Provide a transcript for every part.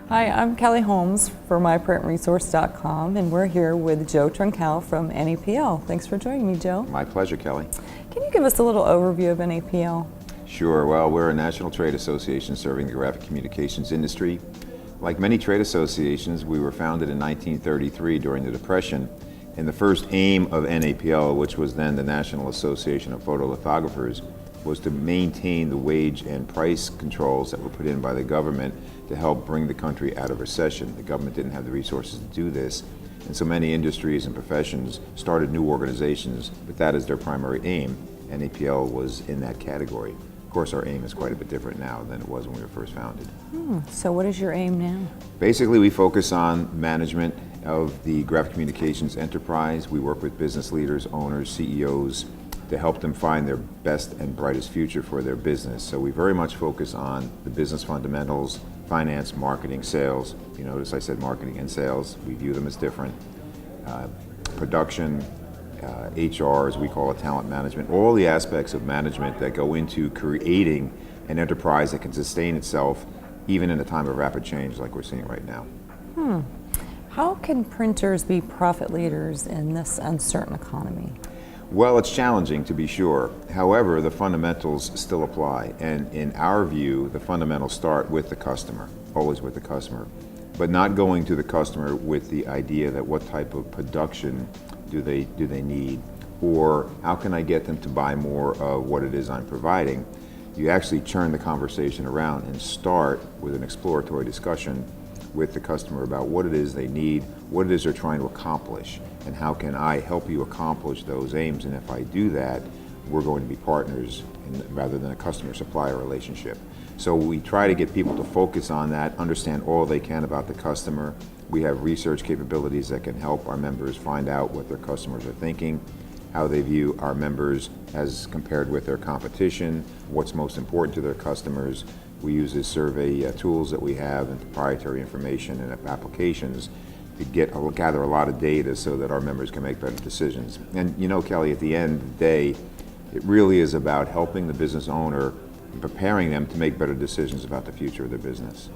Hi, I'm Kelley Holmes for PrintingNews.com, and we're here with Joe Truncale from NAPL. Thanks for joining me, Joe. My pleasure, Kelley. Can you give us a little overview of NAPL? Sure. Well, we're a national trade association serving the graphic communications industry. Like many trade associations, we were founded in 1933 during the Depression, and the first aim of NAPL, which was then the National Association of Photolithographers, was to maintain the wage and price controls that were put in by the government to help bring the country out of recession. The government didn't have the resources to do this, and so many industries and professions started new organizations with that as their primary aim. NAPL was in that category. Of course, our aim is quite a bit different now than it was when we were first founded. So what is your aim now? Basically, we focus on management of the graphic communications enterprise. We work with business leaders, owners, CEOs, to help them find their best and brightest future for their business. So we very much focus on the business fundamentals, finance, marketing, sales. You notice I said marketing and sales. We view them as different. Production, HR, as we call it, talent management, all the aspects of management that go into creating an enterprise that can sustain itself even in a time of rapid change like we're seeing right now. How can printers be profit leaders in this uncertain economy? Well, it's challenging to be sure. However, the fundamentals still apply. And in our view, the fundamentals start with the customer, always with the customer, but not going to the customer with the idea that what type of production do they need, or how can I get them to buy more of what it is I'm providing. You actually turn the conversation around and start with an exploratory discussion with the customer about what it is they need, what it is they're trying to accomplish, and how can I help you accomplish those aims. And if I do that, we're going to be partners rather than a customer-supplier relationship. So we try to get people to focus on that, understand all they can about the customer. We have research capabilities that can help our members find out what their customers are thinking, how they view our members as compared with their competition, what's most important to their customers. We use this survey tools that we have and proprietary information and applications to gather a lot of data so that our members can make better decisions. And you know, Kelley, at the end of the day, it really is about helping the business owner and preparing them to make better decisions about the future of their business.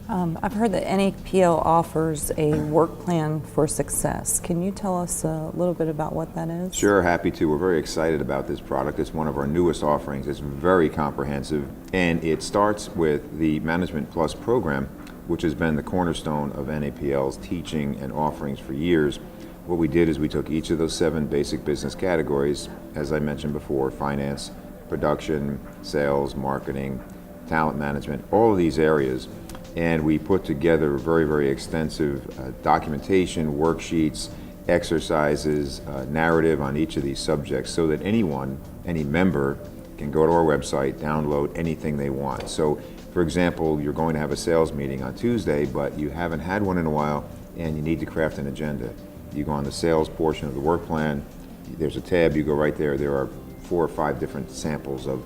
I've heard that NAPL offers a work plan for success. Can you tell us a little bit about what that is? Sure, happy to. We're very excited about this product. It's one of our newest offerings. It's very comprehensive, and it starts with the Management Plus program, which has been the cornerstone of NAPL's teaching and offerings for years. What we did is we took each of those 7 basic business categories, as I mentioned before, finance, production, sales, marketing, talent management, all of these areas, and we put together very, very extensive documentation, worksheets, exercises, narrative on each of these subjects so that anyone, any member, can go to our website, download anything they want. So, for example, you're going to have a sales meeting on Tuesday, but you haven't had one in a while, and you need to craft an agenda. You go on the sales portion of the work plan, there's a tab, you go right there, there are 4 or 5 different samples of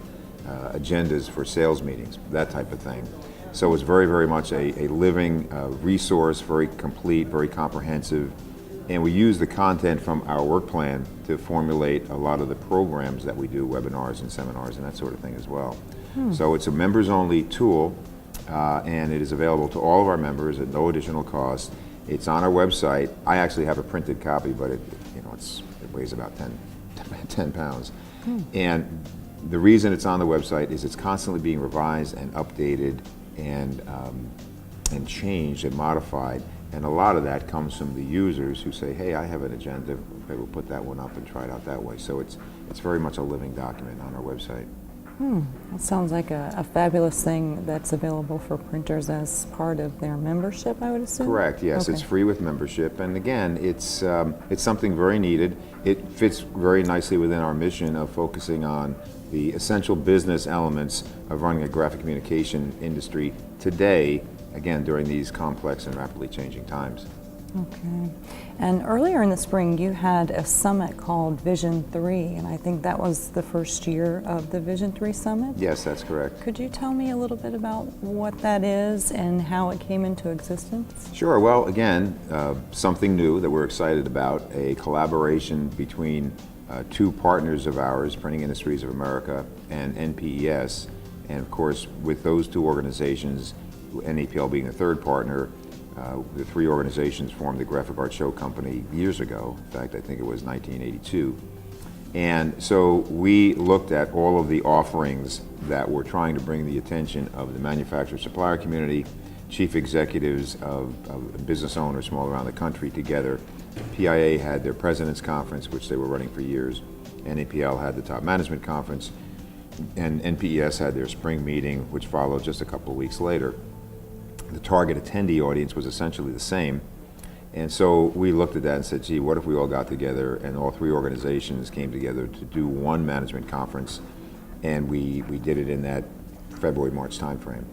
agendas for sales meetings, that type of thing. So it's very, very much a living resource, very complete, very comprehensive, and we use the content from our work plan to formulate a lot of the programs that we do, webinars and seminars and that sort of thing as well. So it's a members-only tool, and it is available to all of our members at no additional cost. It's on our website. I actually have a printed copy, but it weighs about 10 pounds. And the reason it's on the website is it's constantly being revised and updated and changed and modified, and a lot of that comes from the users who say, hey, I have an agenda, okay, we'll put that one up and try it out that way. So it's very much a living document on our website. That sounds like a fabulous thing that's available for printers as part of their membership, I would assume? Correct, yes. Okay. It's free with membership, and again, it's something very needed. It fits very nicely within our mission of focusing on the essential business elements of running a graphic communication industry today, again, during these complex and rapidly changing times. Okay. And earlier in the spring, you had a summit called Vision 3, and I think that was the first year of the Vision 3 Summit? Yes, that's correct. Could you tell me a little bit about what that is and how it came into existence? Sure. Well, again, something new that we're excited about, a collaboration between 2 partners of ours, Printing Industries of America and NPES. And of course, with those 2 organizations, NAPL being the third partner. The three organizations formed the Graphic Art Show Company years ago. In fact, I think it was 1982. And so we looked at all of the offerings that were trying to bring the attention of the manufacturer supplier community, chief executives of business owners from all around the country together. PIA had their President's Conference, which they were running for years. NAPL had the Top Management Conference, and NPES had their spring meeting, which followed just a couple of weeks later. The target attendee audience was essentially the same. And so we looked at that and said, gee, what if we all got together and all three organizations came together to do one management conference, and we did it in that February, March timeframe.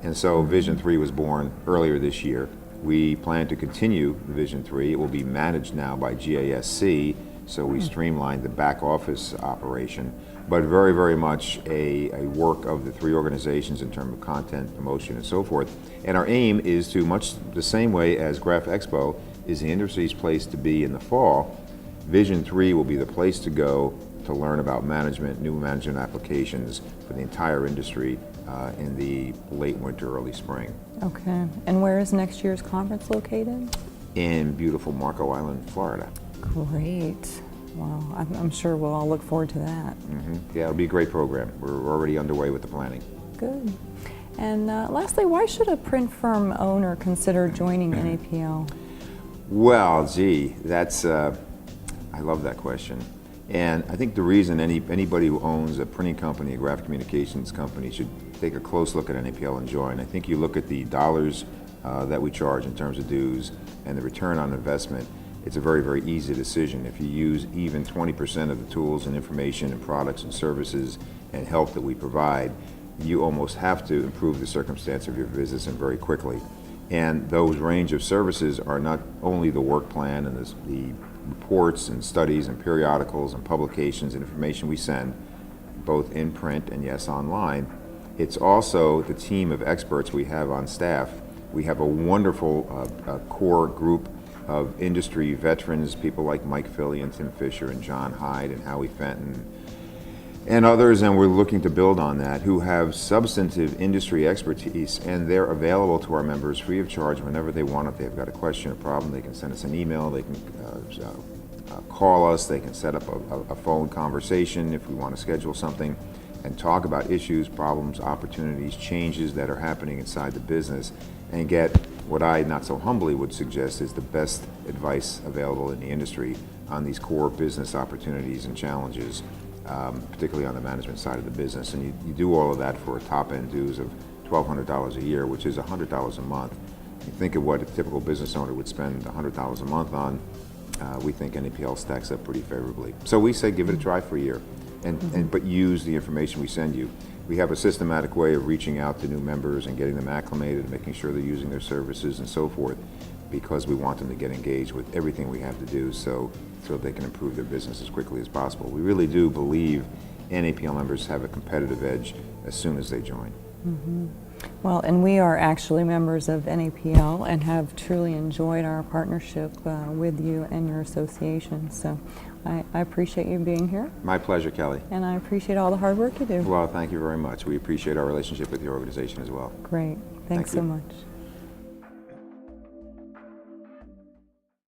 And so Vision 3 was born earlier this year. We plan to continue Vision 3. It will be managed now by GASC, so we streamlined the back office operation, but very, very much a work of the three organizations in terms of content, promotion, and so forth. And our aim is to, much the same way as Graph Expo is the industry's place to be in the fall, Vision 3 will be the place to go to learn about management, new management applications for the entire industry in the late winter, early spring. Okay. And where is next year's conference located? In beautiful Marco Island, Florida. Great. Wow. I'm sure we'll all look forward to that. Yeah, it'll be a great program. We're already underway with the planning. Good. And lastly, why should a print firm owner consider joining NAPL? Well, gee, that's, I love that question. And I think the reason anybody who owns a printing company, a graphic communications company, should take a close look at NAPL and join. I think you look at the dollars that we charge in terms of dues and the return on investment. It's a very, very easy decision. If you use even 20% of the tools and information and products and services and help that we provide, you almost have to improve the circumstance of your business, and very quickly. And those range of services are not only the work plan and the reports and studies and periodicals and publications and information we send, both in print and yes, online. It's also the team of experts we have on staff. We have a wonderful core group of industry veterans, people like Mike Philly and Tim Fisher and John Hyde and Howie Fenton and others, and we're looking to build on that, who have substantive industry expertise, and they're available to our members free of charge whenever they want. If they've got a question or problem, they can send us an email, they can call us, they can set up a phone conversation if we want to schedule something and talk about issues, problems, opportunities, changes that are happening inside the business, and get what I not so humbly would suggest is the best advice available in the industry on these core business opportunities and challenges, particularly on the management side of the business. And you do all of that for top-end dues of $1,200 a year, which is $100 a month. You think of what a typical business owner would spend $100 a month on, we think NAPL stacks up pretty favorably. So we say give it a try for a year, but use the information we send you. We have a systematic way of reaching out to new members and getting them acclimated, making sure they're using their services and so forth, because we want them to get engaged with everything we have to do so they can improve their business as quickly as possible. We really do believe NAPL members have a competitive edge as soon as they join. Well, and we are actually members of NAPL and have truly enjoyed our partnership with you and your association. So I appreciate you being here. My pleasure, Kelly. And I appreciate all the hard work you do. Well, thank you very much. We appreciate our relationship with your organization as well. Great. Thanks so you. much.